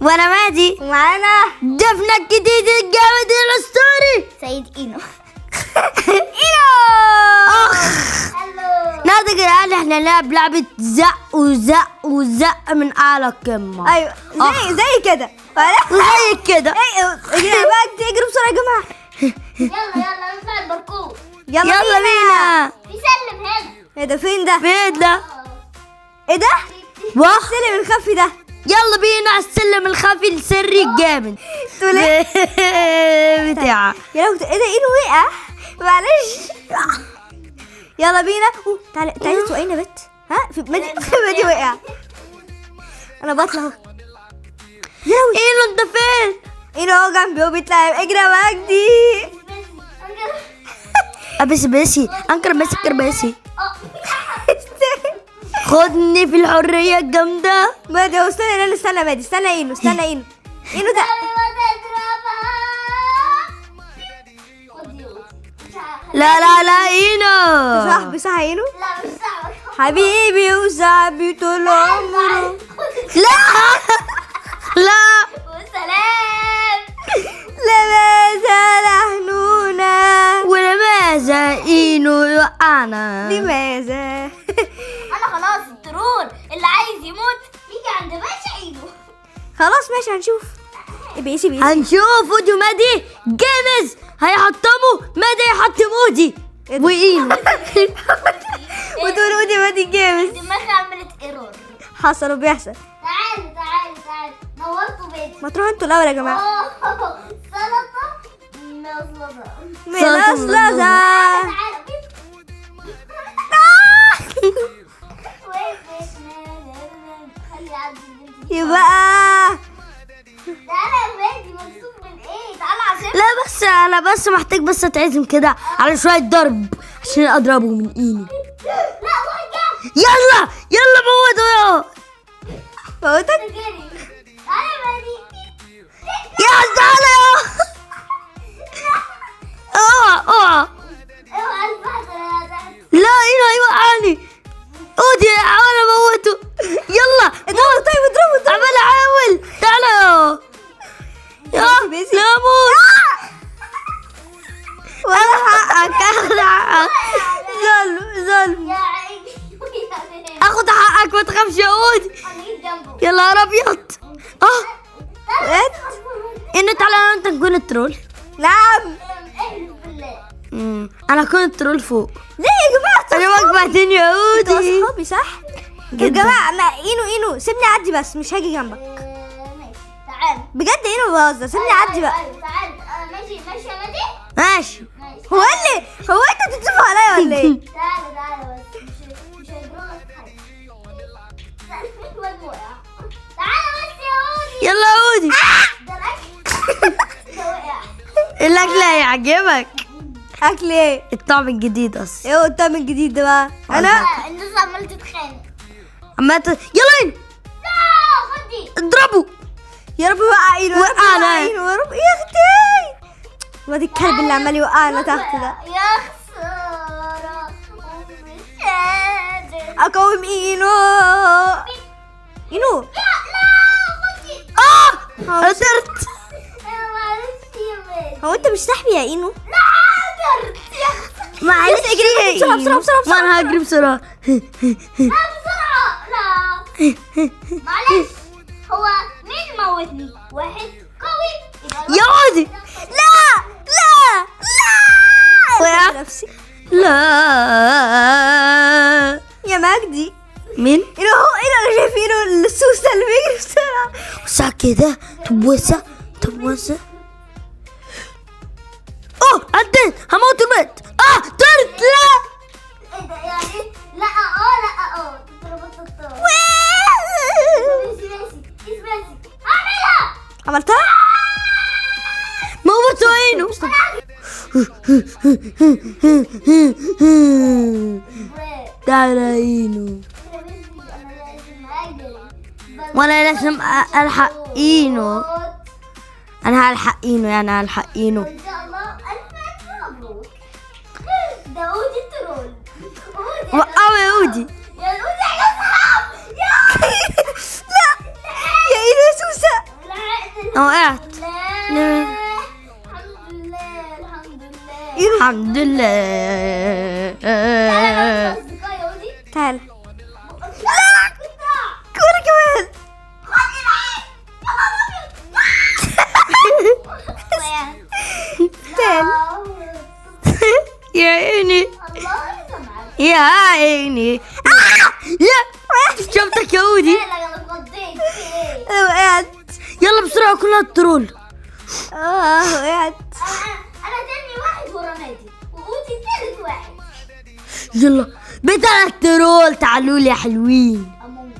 وانا مادي، ومعانا ضيفنا الجديد الجامد الاسطوري سيد اينو. نادي قال احنا نلعب لعبة زق وزق وزق من اعلى القمة. ايوه زي كده وزي كده. اجري بقى، اجري بسرعة يا جماعة. يلا نطلع الباركور. يلا بينا. في سلم هنا. ايه ده؟ فين ده؟ فين ده؟ ايه ده؟ واه، السلم الخفي ده. يلا بينا على السلم الخفي السري الجامد تقول ايه؟ بتاعه. يا لو ايه ده؟ اينو وقع، معلش. يلا بينا. تعالي تعالي تسوقينا بت. ها في مادي وقع. انا بطلع اهو. يا لو اينو انت فين؟ اينو اهو جنبي اهو بيتلعب. اجري يا مجدي. ابس باسي انكر مسكر باسي. خدني في الحرية الجامدة. مادي اهو. استنى مادي، استنى اينو، اينو ده. لا اينو. صاحبي صح اينو. لا مش صعب. حبيبي وصاحبي طول عمره. لا لا وسلام. لماذا نحنونا؟ ولماذا اينو يوقعنا؟ لماذا؟ انا خلاص الترول اللي عايز يموت يجي عند باشا ايده. خلاص ماشي هنشوف. بيسي هنشوف فيديو مادي جيمز هيحطموا مادي يحطم اودي واينو. وتقول ودي مادي جيمز. دماغي عملت ايرور. حصل وبيحصل. تعالوا نورتوا بيتي. ما تروحوا انتوا الاول يا جماعه. سلطة مصلصة. ملصلصة. تعالوا خلي عندي البنت دي. يبقى تعالى يا ولادي، مبسوط من ايه؟ تعالى عشان لا بس انا بس محتاج بس اتعزم كده على شوية ضرب عشان اضربه من اينو. لا وجع. يلا موتوا. موتك. جري. تعالى يا ولادي. يا تعالى. اوعى اوعى البحر يا ده. لا اينو هيوقعني. اودي انا موته. يلا اضربوا. طيب اضربوا. عمال احاول. تعالى بيسي. لا موت. انا حقك اخد حقك. ظلم. يا عيني. اخد حقك ما تخافش يا اودي. انا جيت جنبه. يلا يا ابيض. ايه؟ انت تعالى انت نكون الترول. نعم. اهلا بالله. انا كنت الترول فوق. ليه يا جماعه؟ انا وجبتني يا انتوا اودي. اصحابي صح؟ يا جدا. جماعه ما اينو سيبني اعدي بس، مش هاجي جنبك ماشي تعالى. بجد. اينو بهزر. سيبني اعدي بقى. ايوه تعالى. ماشي يا مادي. ماشي. ماشي. هو انت بتتفقوا عليا ولا ايه؟ تعالى بس مش هيجرالك حاجة. الواد وقع. تعالى بس يا اودي. يلا يا اودي. ده الاكل. ده وقع. الاكل هيعجبك. اكل ايه؟ الطعم الجديد اصلا. ايه هو الطعم الجديد ده بقى؟ انا الناس عمالة تتخانق. يلا اينو لا خدي. اضربه. يا رب وقع اينو. يا رب وقعنا. وقع اينو. يا رب يا اختي. الواد الكلب اللي عمال يوقعنا تحت ده. يا خسارة. مش قادر. اقاوم اينو. اينو لا خدي. قدرت. معلش يا بنت. هو انت مش صاحبي يا اينو؟ لا قدرت يا خسارة. معلش اجري بسرعة. ما انا هجري بسرعة. لا بسرعة. لا معلش. هو مين موتني؟ واحد قوي. يبقى يا اودي. لا وقع. نفسي لا يا مجدي. مين؟ اينو اهو. انا شايف اينو السوسه اللي بيجري بسرعه. وسع كده. طب وسع. عديت. هموت البيت. طرت. لا ايه ده يعني؟ لا تضربت الطار. ماشي اعملها. عملتها. موتوا اينو. تعالى اينو. وانا لازم الحق اينو. انا هلحق اينو ان شاء الله. الف مبروك. ده اودي الترول. وقعوا يا اودي. يا اودي يا اصحاب. لا يا اينو يا سوسه. انا وقعت. لا. الحمد لله الحمد لله. الحمد لله. تعالى نقول أصدقائي يا ودي. تعال لا كورة كمان. تعال يا عيني الله يسمعك. يا عيني. يا شفتك يا ودي. انا اتخضيت. انا وقعت. يلا بسرعة كلها الترول. وقعت. انا تاني واحد ورا نادي وودي تالت واحد. يلا بتاع الترول تعالوا لي يا حلوين. امونجس.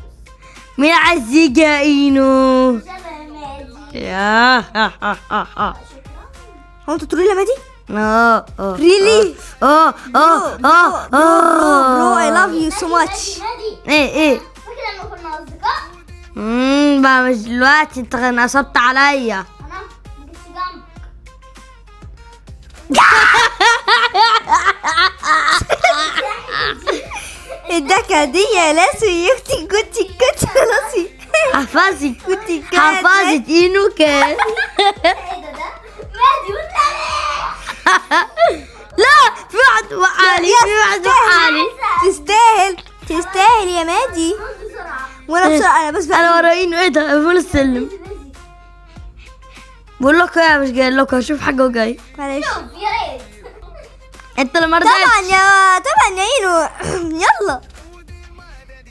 مين عايز يجي يا اينو؟ شبه نادي. يا شكرا. هو انتوا تقولوا لي مادي؟ ريلي. برو I love you so much. نادي ايه فاكر لما كنا اصدقاء؟ بقى مش دلوقتي، انت نصبت عليا. انا ما جيتش جنبك. الدكة دي يا لاسي يختي كنتي لاسي. حفظت كنتي حفظت اينو كان. ايه ده نادي والنبي. لا في واحد وقعلي، في واحد وقعلي. تستاهل يا مادي. رد بسرعة. وانا بسرعة انا بس انا ورا اينو. ايه ده فوق السلم. نادي. بقول لكم ايه، مش جاي لكم، هشوف حاجه وجاي. معلش. شوف يا ريت. انت اللي مرضتش. طبعا يا اينو. يلا.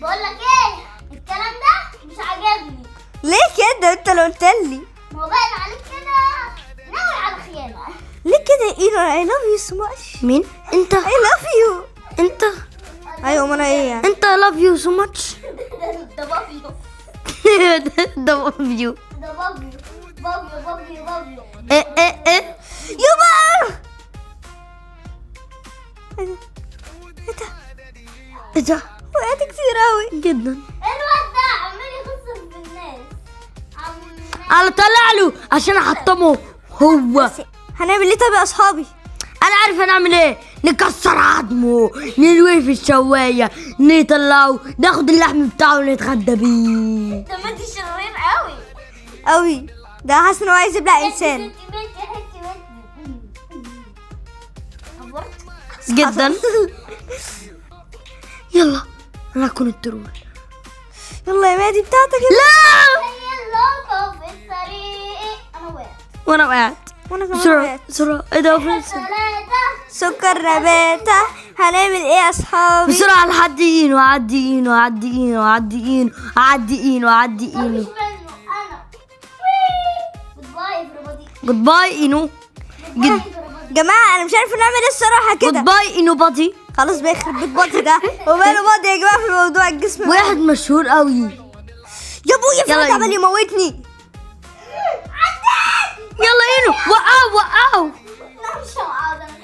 بقول لك ايه الكلام ده مش عاجبني. ليه كده؟ انت اللي قلت لي. ما هو باين عليك كده ناوي على خيانة. ليه كده يا اينو؟ I love you so much. مين انت؟ I love you. انت ايوه ما انا ايه يعني؟ انت love you so much. ده بابيو. ده love you. ده بابيو بابيو بابيو بابيو. ايه يابا. ايه ده وقعت كتير اوي. جدا. الواد ده عمال يخسر في الناس. انا طلع له عشان احطمه هو. هنعمل ايه طب يا اصحابي؟ انا عارف هنعمل ايه، نكسر عظمه، نلويه في الشوايه، نطلعه، ناخد اللحم بتاعه ونتغدى بيه. ده مادي شرير قوي. اوي. ده حاسس ان هو عايز يبلع انسان. جدا. يلا انا هكون الترول. يلا يا مادي بتاعتك. لا اللوكو في الطريق. انا وقعت. وانا وقعت. وانا كمان بسرعه وقعت. بسرعه. ايه ده فين؟ ثلاثة. سكر نباتة. هنعمل ايه يا اصحابي؟ بسرعه لحد اينو. عدي اينو عدي اينو عدي اينو عدي اينو عدي مفيش اينو. منه انا. جود باي everybody. جود باي اينو. جود باي everybody. جماعة انا مش عارفة نعمل ايه الصراحة جود كده. باي اينو بادي. خلاص بقى يخرب بيت بادي ده. وماله بادي يا جماعة في الموضوع الجسم. واحد مشهور قوي. يا ابويا يلا فهد عمال يموتني. يلا اينو وقعوا. لا مش هقعد انا.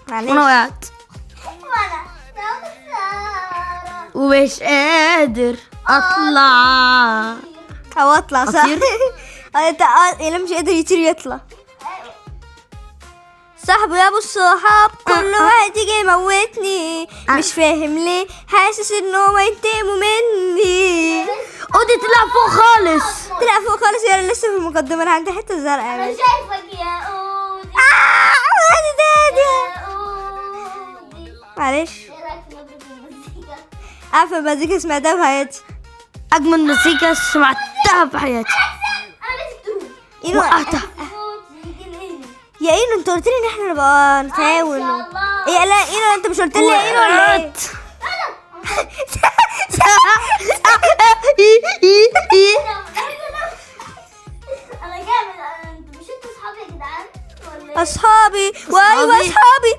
وانا معلش. وقعت وانا لو خسارة. ومش قادر اطلع. او اطلع صح. أطير؟ انت اللي مش قادر يطير يطلع. صاحبي يا ابو الصحاب كل واحد يجي يموتني. مش فاهم ليه حاسس ان هو ينتقموا مني. اودي طلع فوق خالص. طلع فوق خالص. يا لسه في المقدمة. انا عندي حتة زرقاء يا انا باشا. شايفك يا اودي. هادي دادي. يا اودي. معلش. ايه رايك في نبرة المزيكا؟ عارفة المزيكا سمعتها في حياتي. اجمل مزيكا سمعتها في حياتي. انا بس تروح. اينو وقعتها. يا اينو انت قلت لي ان احنا نبقى نتعاون. ما شاء الله. ايه لا اينو انت مش قلت لي يا اينو ولا ايه؟ انا جامد. انتوا مش انتوا اصحابي يا جدعان ولا ايه؟ اصحابي وايوه أصحابي. اصحابي.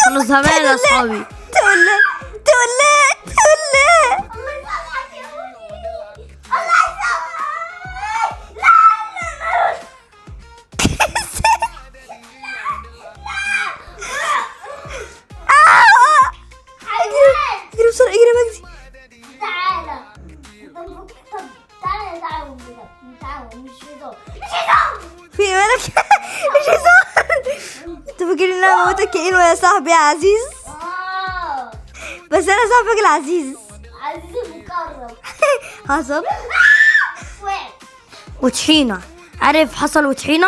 كانوا زمان يا اصحابي. تقول لا. الله يسامحك يا ودي. الله يسامحك. لا لا حيوان. اجري بسرعة اجري يا مجدي. تعالى. طب تعالى نتعاون بجد. نتعاون مش هزار. مش هزار. في مالك؟ مش هزار. انت فاكر ان انا موتك يا اينو يا صاحبي يا عزيز؟ بس انا صاحبك العزيز. عزيزي المقرب. حصل. وطحينة. عارف حصل وطحينة؟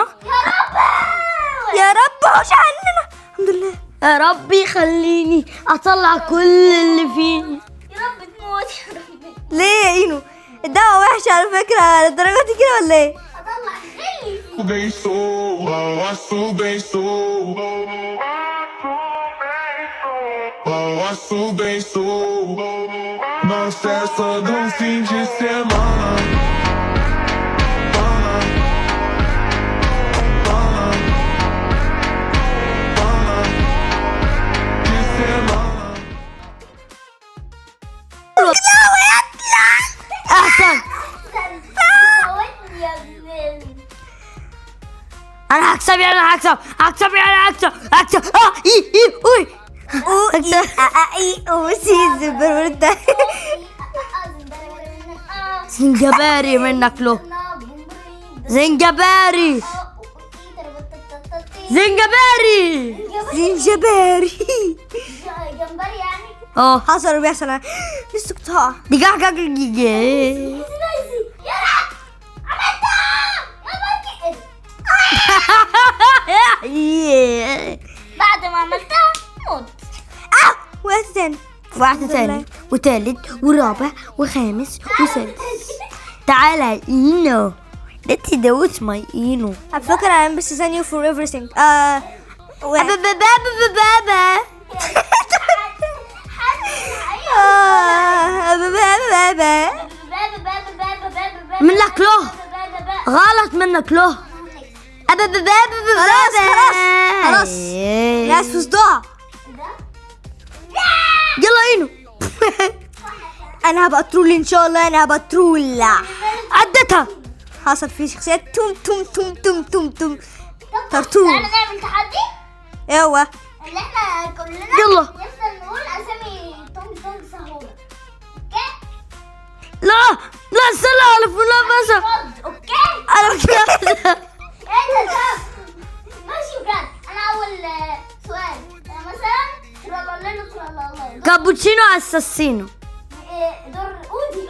يا رب هوش عننا. الحمد لله. يا ربي خليني اطلع كل اللي فيني. يا رب تموت يا رب. ليه يا اينو؟ الدواء وحش على فكرة للدرجة دي كده ولا ايه؟ اطلع خلي فيه. Não cessa do fim de semana. احسن. موتني يا ابن. انا هكسب يعني هكسب. اوي. وسيز بربرتا. زنجباري منك له. زنجباري. زنجباري. جمبري يعني. حصل وبيحصل. لسه قطاع. دي يا رب عملتها يا بكي. بعد ما عملتها موت. وقت تاني. واحدة تاني وتالت ورابع وخامس وسادس. تعالى يا اينو. Let's do it my اينو. على فكرة I'm best than you for everything. بابا. منك له. غلط منك له. خلاص. ناس في صداع. يلا اينو. انا هبقى ترول ان شاء الله. انا هبقى ترول. عدتها. حصل في شخصيات توم ترتول. تعالى نعمل تحدي. ايوه. اللي احنا كلنا يلا. نفضل نقول اسامي تونج سهولة. اوكي؟ لا استنى على فلان بس. رد. اوكي؟ انا كده. انت طب ماشي بجد. انا اول سؤال مثلا ترى كابوتشينو اساسينو. دور اودي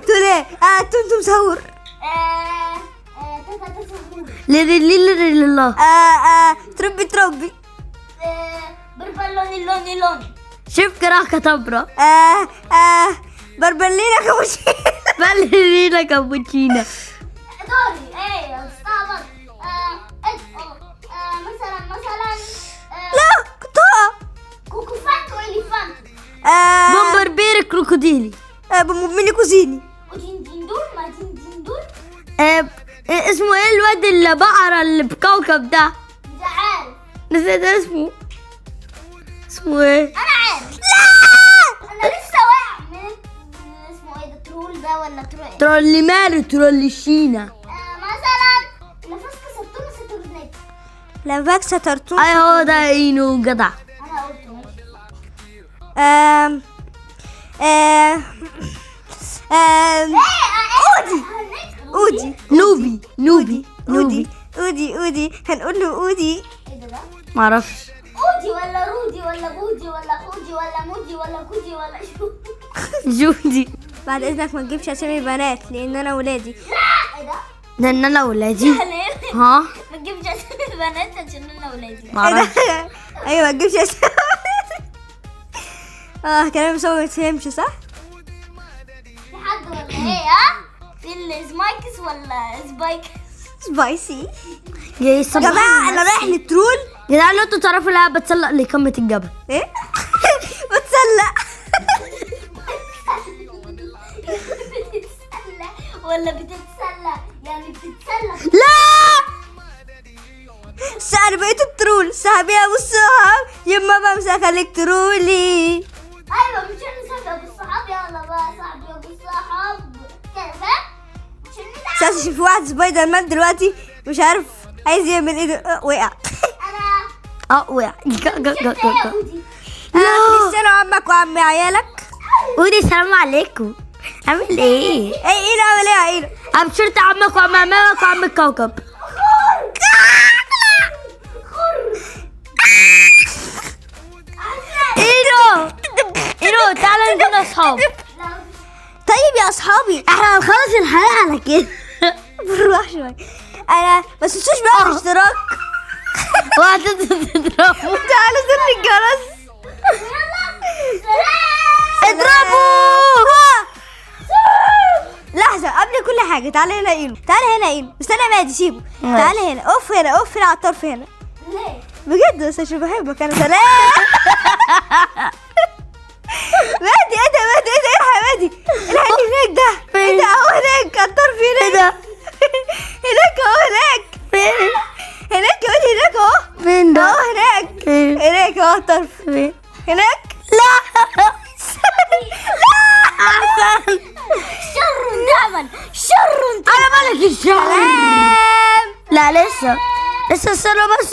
تقول ايه؟ توم سهور. لله. تربي. بربلوني. شوف كراكة تبرة. بربلينا كابوتشينو. باليرينا كابوتشينا. دوري استعبط. مثلا لا قطاع. كوكوفانت واليفانت. بومبربير كروكوديلي. ميني كوزيني. وديندول ما ديندول. اسمه ايه الواد البقرة اللي بكوكب ده؟ مش عارف. نسيت اسمه ايه؟ انا عارف. لا انا لسه واقع من اسمه ايه ده؟ ترول ده ولا ترول؟ ترولي مالو ترولي شينا. مثلا لفاسكا سبتون ستورنيت. لافاكسا ترتون. اي هو ده اينو جدع. انا قلت ماشي. اودي. نوبي. هنقول له اودي. ايه ده؟ معرفش. اودي ولا رودي ولا بودي ولا حودي ولا مودي ولا كودي ولا شو؟ جودي. بعد اذنك ما تجيبش اسامي بنات لان انا ولادي. ايه ده؟ ده ان انا ولادي. ليه؟ ها ما تجيبش اسامي البنات عشان انا ولادي. معرفش. ايوه ما تجيبش اسامي. كلام مسوي ما تفهمش صح؟ في حد ولا ايه في السمايكس ولا سبايك؟ سبايسي. جاي يا الصبح. جماعه انا رايح للترول. يا جدعان لو انتوا تعرفوا لا بتسلق لقمة الجبل. ايه؟ بتسلق. بتتسلى ولا بتتسلى؟ يعني بتتسلى. لا انا بقيت الترول. صاحبي ابو الصحاب يما بمسك خليك ترولي. ايوه مش انا صاحبي ابو الصحاب. يلا بقى صاحبي ابو الصحاب كده فاهم؟ اساسا في واحد سبايدر مان دلوقتي مش عارف عايز يعمل ايه ده. وقع. انا وقع. لسه انا وعمك وعم عيالك. ودي السلام عليكم. عامل ايه؟ ايه نعمل ايه يا عينو؟ ابشرت عمك وعم عمامك وعم الكوكب. اينو تعالى نكون اصحاب. طيب يا اصحابي. احنا هنخلص الحلقة على كده. بالراحه شويه. انا ما تنسوش بقى الاشتراك. وهتضربوا. تعالوا زر الجرس. يلا اضربوا. لحظة قبل كل حاجة، تعالى هنا اينو، تعالى هنا اينو، استنى يا مادي سيبه. تعالى هنا، اقف هنا، اقف هنا على الطرف هنا. ليه؟ بجد بس عشان بحبك انا. سلام. مادي ايه ده؟ مادي ايه ده؟ الحق يا مادي، الحق هناك ده. ايه ده؟ اهو هناك على الطرف هناك. ده؟ هناك اهو هناك. فين؟ هناك يقول هناك اهو. فين ده؟ اهو هناك. فين؟ هناك اهو على الطرف. فين؟ هناك. لا. أحسن. شر تعمل شر. أنا ملك الشر. سلام. لا لسه استنوا بس.